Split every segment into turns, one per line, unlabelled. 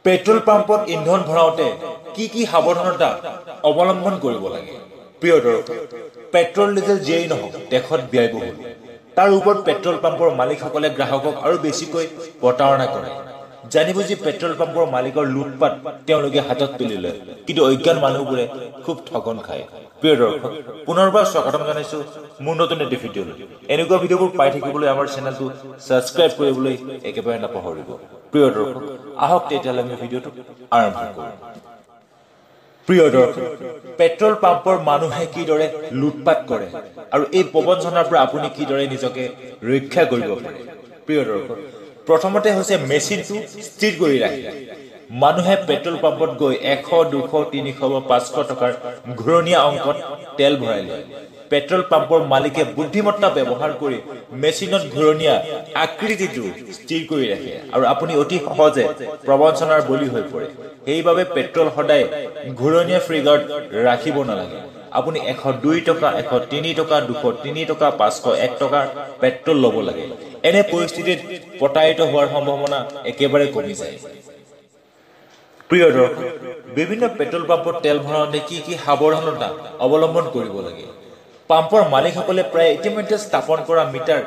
Petrol পাম্পত ইন্ধন ভৰাওঁতে কি সাৱধানতা অৱলম্বন কৰিব লাগে। প্ৰিয় দৰ্শক, পেট্ৰল ডিজেল যিয়েই নহওক দেশত ব্যয়বহুল। তাৰ ওপৰত পেট্ৰল পাম্পৰ মালিকসকলে গ্ৰাহকক আৰু বেছিকৈ প্ৰতাৰণা কৰে। জানি বুজি পেট্ৰল পাম্পৰ মালিকৰ লুটপাট তেওঁলোকে হাতত তুলি লয়, কিন্তু অজ্ঞান মানুহবোৰে খুব ঠগন খায়। প্ৰিয় দৰ্শক, পুনৰবাৰ স্বাগতম জনাইছো মোৰ নতুন এটি ভিডিঅ'লৈ। এনেকুৱা ভিডিঅ'বোৰ পাই থাকিবলৈ আমাৰ চেনেলটো ছাবস্ক্ৰাইব কৰিবলৈ একেবাৰে নাপাহৰিব। প্ৰিয় দৰ্শক, আহক তেতিয়াহ'লে আমি ভিডিঅ'টো আৰম্ভ কৰোঁ। প্ৰিয় দৰ্শক, পেট্ৰল পাম্পৰ মানুহে কিদৰে লুটপাট কৰে আৰু এই প্ৰবঞ্চনাৰ পৰা আপুনি কিদৰে নিজকে ৰক্ষা কৰিব পাৰে। প্ৰিয় দৰ্শক, প্ৰথমতে হৈছে মেচিনটো স্থিৰ কৰি ৰাখে। মানুহে পেট্ৰল পাম্পত গৈ 100, 200, 300 বা 500 টকাৰ ঘূৰণীয়া অংকত তেল ভৰাই লয়। পেট্ৰল পাম্পৰ মালিকে বুদ্ধিমত্তা ব্যৱহাৰ কৰি মেচিনত ঘূৰণীয়া আকৃতিটো স্থিৰ কৰি ৰাখে আৰু আপুনি অতি সহজে প্ৰবঞ্চনাৰ বলি হৈ পৰে। সেইবাবে পেট্ৰল সদায় ঘূৰণীয়া ফ্ৰিগাৰত ৰাখিব নালাগে। আপুনি 102 টকা, 103 টকা, 203 টকা, 501 টকাৰ পেট্ৰল ল'ব লাগে। এনে পৰিস্থিতিত প্ৰতাৰিত হোৱাৰ সম্ভাৱনা একেবাৰে কমি যায়। প্ৰিয় দৰ্শক, বিভিন্ন পেট্ৰল পাম্পত তেল ভৰাওঁতে কি সাৱধানতা অৱলম্বন কৰিব লাগে। পাম্পৰ মালিকসকলে প্ৰায় ইতিমধ্যে স্থাপন কৰা মিটাৰ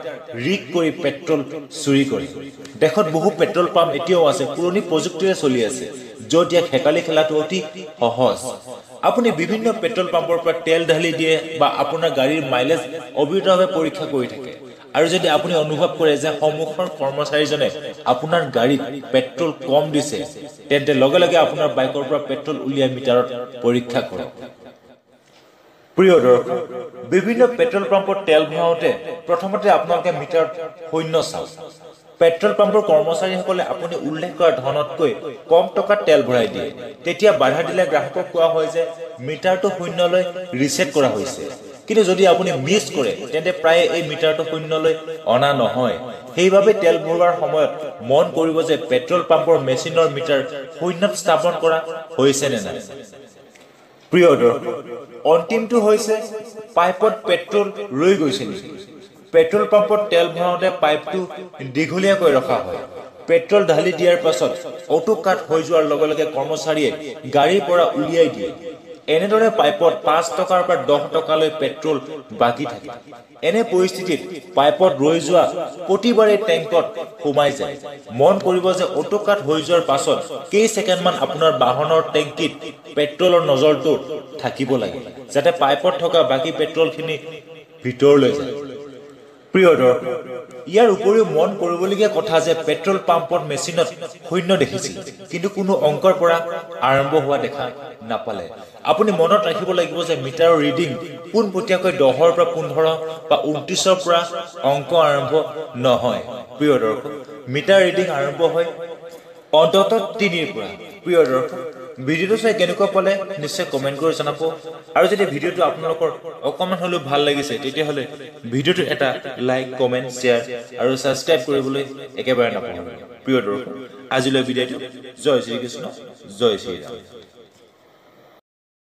ৰিগ কৰি পেট্ৰল চুৰি কৰে। দেশত বহু পেট্ৰল পাম্প এতিয়াও আছে পুৰণি প্ৰযুক্তিৰে চলি আছে, য'ত ইয়াক হেকালি খেলাটো অতি সহজ। আপুনি বিভিন্ন পেট্ৰল পাম্পৰ পৰা তেল ঢালি দিয়ে বা আপোনাৰ গাড়ীৰ মাইলেজ অবিৰতভাৱে পৰীক্ষা কৰি থাকে। আৰু যদি আপুনি অনুভৱ কৰে যে সন্মুখৰ কৰ্মচাৰীজনে আপোনাৰ গাড়ীত পেট্ৰল কম দিছে, তেন্তে লগে লগে আপোনাৰ বাইকৰ পৰা পেট্ৰল উলিয়াই মিটাৰত পৰীক্ষা কৰক। প্ৰিয় দৰ্শক, বিভিন্ন পেট্ৰল পাম্পত তেল ভৰাওঁতে প্ৰথমতে আপোনালোকে মিটাৰত শূন্য চাওক। পেট্ৰল পাম্পৰ কৰ্মচাৰীসকলে আপুনি উল্লেখ কৰা ধনতকৈ কম টকাত তেল ভৰাই দিয়ে। তেতিয়া বাধা দিলে গ্ৰাহকক কোৱা হয় যে মিটাৰটো শূন্যলৈ ৰিছেট কৰা হৈছে। কিন্তু যদি আপুনি মিছ কৰে, তেন্তে প্ৰায়ে এই মিটাৰটো শূন্যলৈ অনা নহয়। সেইবাবে তেল ভৰোৱাৰ সময়ত মন কৰিব যে পেট্ৰল পাম্পৰ মেচিনৰ মিটাৰ শূন্যত স্থাপন কৰা হৈছে নে নাই। প্ৰিয় দৰ্শক, অন্তিমটো হৈছে পাইপত পেট্ৰল ৰৈ গৈছে নেকি। পেট্ৰল পাম্পত তেল ভৰাওঁতে পাইপটো দীঘলীয়াকৈ ৰখা হয়। পেট্ৰল ঢালি দিয়াৰ পাছত অটো কাট হৈ যোৱাৰ লগে লগে কৰ্মচাৰীয়ে গাড়ীৰ পৰা উলিয়াই দিয়ে। এনেদৰে পাইপত 5 টকাৰ পৰা 10 টকালৈ পেট্ৰল বাকী থাকে। এনে পৰিস্থিতিত পাইপত ৰৈ যোৱা প্ৰতিবাৰেই টেংকত সোমাই যায়। মন কৰিব যে অটো কাট হৈ যোৱাৰ পাছত কেই ছেকেণ্ডমান আপোনাৰ বাহনৰ টেংকিত পেট্ৰলৰ নজৰটো থাকিব লাগে, যাতে পাইপত থকা বাকী পেট্ৰলখিনি ভিতৰলৈ যায়। প্ৰিয় দৰ্শক, ইয়াৰ উপৰিও মন কৰিবলগীয়া কথা যে পেট্ৰল পাম্পত মেচিনত শূন্য দেখিছিল, কিন্তু কোনো অংকৰ পৰা আৰম্ভ হোৱা দেখা নাপালে। আপুনি মনত ৰাখিব লাগিব যে মিটাৰৰ ৰিডিং পোনপটীয়াকৈ 10ৰ পৰা 15 বা 29ৰ পৰা অংক আৰম্ভ নহয়। প্ৰিয় দৰ্শক, মিটাৰ ৰিডিং আৰম্ভ হয় অন্ততঃ 3ৰ পৰা। প্ৰিয় দৰ্শক, ভিডিঅ'টো চাই কেনেকুৱা পালে নিশ্চয় কমেণ্ট কৰি জনাব। আৰু যদি ভিডিঅ'টো আপোনালোকৰ অকণমান হ'লেও ভাল লাগিছে, তেতিয়াহ'লে ভিডিঅ'টো এটা লাইক, কমেণ্ট, শ্বেয়াৰ আৰু ছাবস্ক্ৰাইব কৰিবলৈ একেবাৰে নাপাহৰিব। প্ৰিয় দৰ্শক, আজিলৈ বিদায় দিওঁ। জয় শ্ৰীকৃষ্ণ, জয় শ্ৰীৰাম।